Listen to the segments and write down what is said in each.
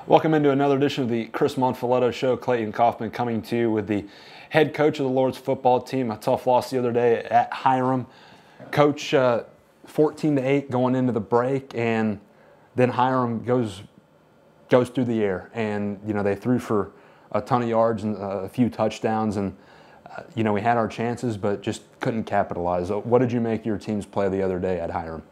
Welcome into another edition of the Chris Monfiletto Show. Clayton Coffman coming to you with the head coach of the Lord's football team. A tough loss the other day at Hiram. Coach, 14-8 going into the break, and then Hiram goes through the air, and they threw for a ton of yards and a few touchdowns, and we had our chances but just couldn't capitalize. What did you make your team's play the other day at Hiram?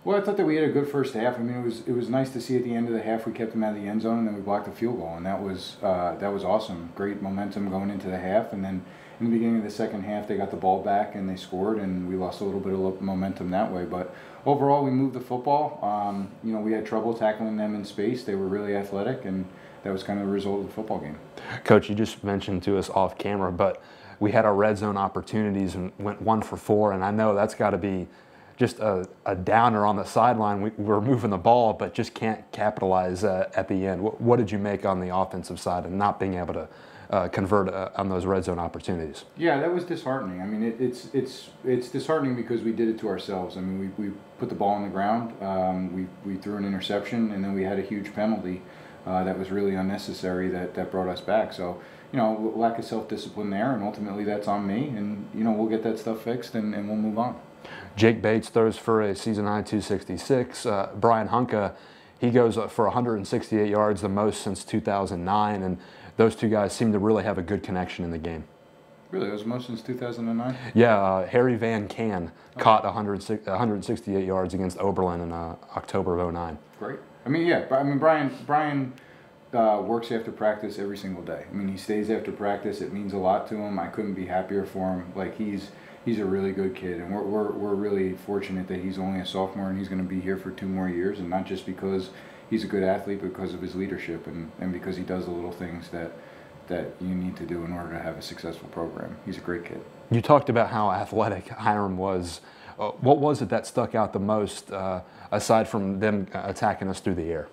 Well, I thought that we had a good first half. I mean, it was nice to see at the end of the half we kept them out of the end zone, and then we blocked a field goal, and that was awesome. Great momentum going into the half, and then in the beginning of the second half they got the ball back and they scored, and we lost a little bit of momentum that way. But overall, we moved the football. We had trouble tackling them in space. They were really athletic, and that was kind of the result of the football game. Coach, you just mentioned to us off camera, but we had our red zone opportunities and went 1 for 4, and I know that's got to be just a downer on the sideline. We were moving the ball, but just can't capitalize at the end. What did you make on the offensive side and not being able to convert on those red zone opportunities? Yeah, that was disheartening. I mean, it's disheartening because we did it to ourselves. I mean, we put the ball on the ground, we threw an interception, and then we had a huge penalty that was really unnecessary that brought us back. So, lack of self-discipline there, and ultimately that's on me, and, we'll get that stuff fixed and we'll move on. Jake Bates throws for a season-high 266. Brian Hunka, he goes for 168 yards, the most since 2009, and those two guys seem to really have a good connection in the game. Really? It was the most since 2009? Yeah, Harry Van Can caught 168 yards against Oberlin in October of 2009. Great. I mean, yeah, Brian works after practice every single day. I mean, he stays after practice. It means a lot to him. I couldn't be happier for him. Like, he's a really good kid, and we're really fortunate that he's only a sophomore and he's going to be here for 2 more years, and not just because he's a good athlete, but because of his leadership and because he does the little things that you need to do in order to have a successful program. He's a great kid. You talked about how athletic Hiram was. What was it that stuck out the most, aside from them attacking us through the air?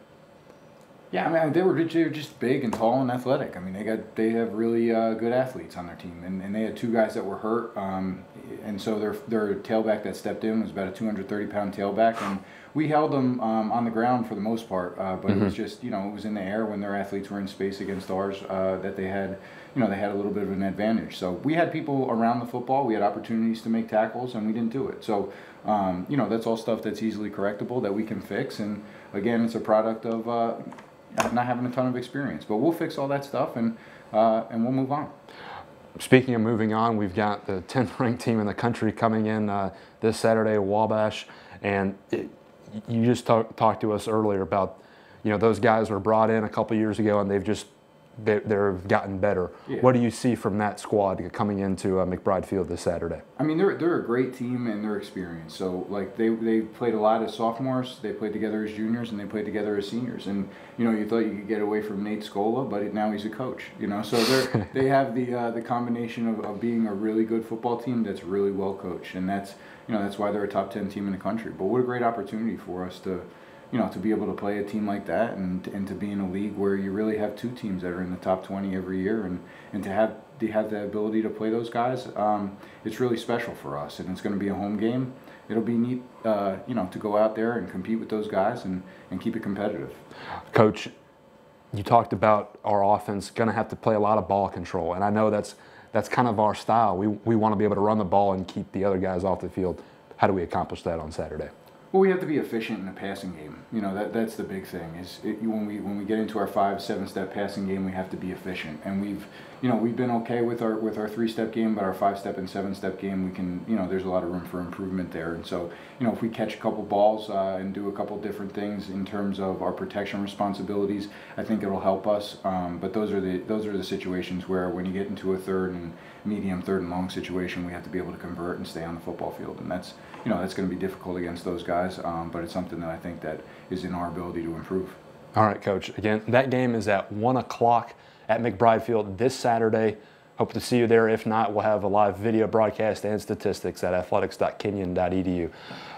Yeah, I mean, they were just big and tall and athletic. I mean, they have really good athletes on their team, and they had 2 guys that were hurt, and so their tailback that stepped in was about a 230-pound tailback, and we held them on the ground for the most part, but it was just, it was in the air when their athletes were in space against ours that they had, they had a little bit of an advantage. So we had people around the football, we had opportunities to make tackles, and we didn't do it. So, that's all stuff that's easily correctable that we can fix, and again, it's a product of not having a ton of experience, but we'll fix all that stuff and we'll move on. Speaking of moving on, we've got the 10th ranked team in the country coming in this Saturday, Wabash, and you just talked to us earlier about those guys were brought in a couple years ago and they've gotten better. Yeah. What do you see from that squad coming into McBride Field this Saturday? I mean, they're a great team and they're experienced. So, like, they played a lot as sophomores, they played together as juniors, and they played together as seniors. And you thought you could get away from Nate Scola, but now he's a coach. So they have the combination of being a really good football team that's really well coached, and that's why they're a top 10 team in the country. But what a great opportunity for us to be able to play a team like that and to be in a league where you really have 2 teams that are in the top 20 every year, and to have the ability to play those guys, it's really special for us, and it's going to be a home game. It'll be neat, to go out there and compete with those guys and keep it competitive. Coach, you talked about our offense going to have to play a lot of ball control, and I know that's kind of our style. We want to be able to run the ball and keep the other guys off the field. How do we accomplish that on Saturday? Well, we have to be efficient in the passing game. That's the big thing. When we get into our 5-7-step passing game, we have to be efficient. And we've been okay with our 3-step game, but our 5-step and 7-step game, we can there's a lot of room for improvement there. And so if we catch a couple balls and do a couple different things in terms of our protection responsibilities, I think it'll help us. But those are the situations where when you get into a third and long situation, we have to be able to convert and stay on the football field, and that's going to be difficult against those guys, but it's something that I think that is in our ability to improve. All right, Coach. Again, that game is at 1 o'clock at McBride Field this Saturday. Hope to see you there. If not, we'll have a live video broadcast and statistics at athletics.kenyon.edu.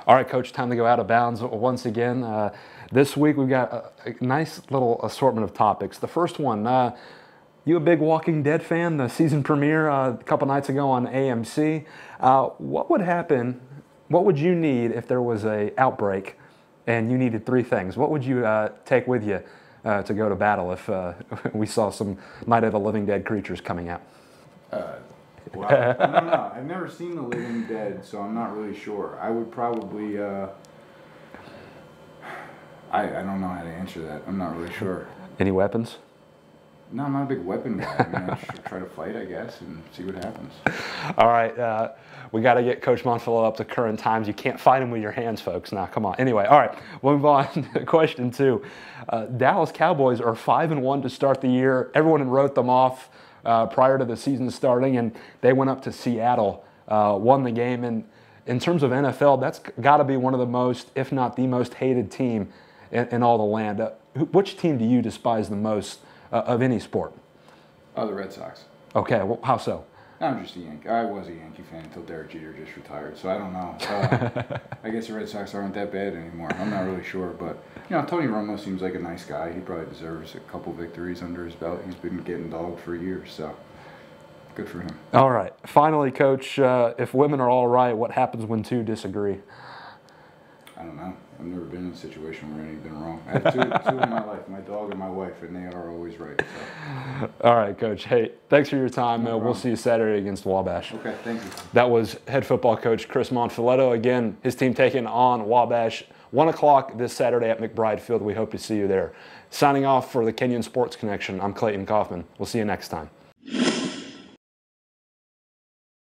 All right, Coach, time to go out of bounds once again. This week we've got a nice little assortment of topics. The first one, you a big Walking Dead fan? The season premiere a couple nights ago on AMC. What would happen? What would you need if there was an outbreak and you needed 3 things? What would you take with you to go to battle if we saw some Night of the Living Dead creatures coming out? Well, I don't know. I've never seen The Living Dead, so I'm not really sure. I would probably, I don't know how to answer that. I'm not really sure. Any weapons? No, I'm not a big weapon guy. I mean, I should try to fight, I guess, and see what happens. All right, we got to get Coach Monfiletto up to current times. You can't fight him with your hands, folks. Now, come on. Anyway, all right, we'll move on to question 2. Dallas Cowboys are 5-1 to start the year. Everyone wrote them off prior to the season starting, and they went up to Seattle, won the game. And in terms of NFL, that's got to be one of the most, if not the most hated team in all the land. Which team do you despise the most of any sport? Oh, the Red Sox. Okay, well, how so? I'm just a Yankee. I was a Yankee fan until Derek Jeter just retired, so I don't know. I guess the Red Sox aren't that bad anymore. I'm not really sure, but Tony Romo seems like a nice guy. He probably deserves a couple victories under his belt. He's been getting dogged for years, so good for him. All right. Finally, Coach, if women are all right, what happens when 2 disagree? I don't know. I've never been in a situation where anything's been wrong. I have two in my life, my dog and my wife, and they are always right. So. All right, Coach. Hey, thanks for your time. No we'll see you Saturday against Wabash. Okay, thank you. That was head football coach Chris Monfiletto. Again, his team taking on Wabash, 1 o'clock this Saturday at McBride Field. We hope to see you there. Signing off for the Kenyon Sports Connection, I'm Clayton Coffman. We'll see you next time.